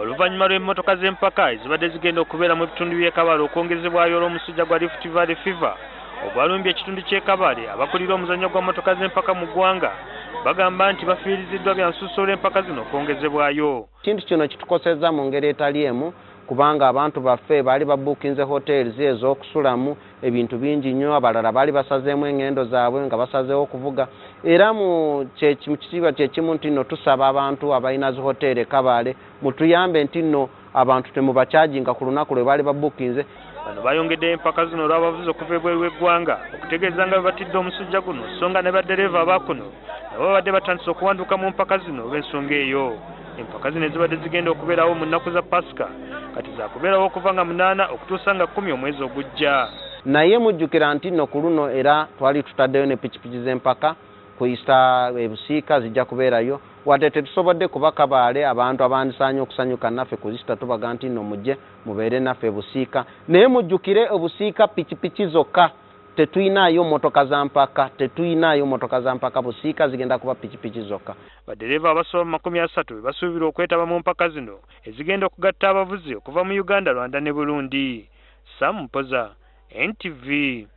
oluvannyuma lw'emmotoka z'empaka ezibadde zigenda okubeera mu bitundu by'e Kabale okwongezebwayo olw'omusujja gwa Rift Valley Fever ogwalumbye ekitundu ky'e Kabale. abakulira omuzannyo gwa mmotoka z'empaka mu ggwanga bagamba nti bafiiriziddwa bya nsusso olw'empaka zino okwongezebwayo. Ekintu kino kitukosezza mu ngeri etali emu kubanga abantu baffe baali babuukinze hotels ez'okusulamu ebintu bingi nnyo, abalala baali basazeemu engendo zaabwe nga basazeewo okuvuga. Era mu kitiibwa kyekimu nti nno tusaba abantu abalina zi hoteri e Kabale mutuyambe nti nno abantu temubakyajinga ku lunaku lwe baali babuukinze. Bano bayongeddeyo empaka zino olw'abavuzi okuva ebweru w'eggwanga okutegeeza nga batidde omusujja guno, so nga ne baddereeva abaakuno nabo babadde batandise okuwanduka mu mpaka zino olw'ensonga eyo. Empaka zino ezibadde zigenda okubeerawo mu nnaku za Pasika kati zaakubeerawo okuva nga 8 okutuusa nga 10 omwezi ogujja. Naye mujjukira nti nno ku luno era twali tutaddeyo ne pikipiki z'empaka kuyisa ebusiika zijja kubeerayo. Wadde tetusobodde kuba Kabale abantu abandisaanye okusanyuka naffe kuzisita tubaga nti nno mujje mubeere naffe ebusiika. Naye mujjukire obusiika pikipiki zokka, tetuyinaayo motoka za mpaka, tetuyinaayo motoka za mpaka, busiika zigenda kuba pikipiki zokka. Baddereeva abasoba 30 basuubirwa okwetaba mu mpaka zino ezigenda okugatta abavuzi okuva mu Uganda, Rwanda ne Burundi. Sam Mpoza, NTV.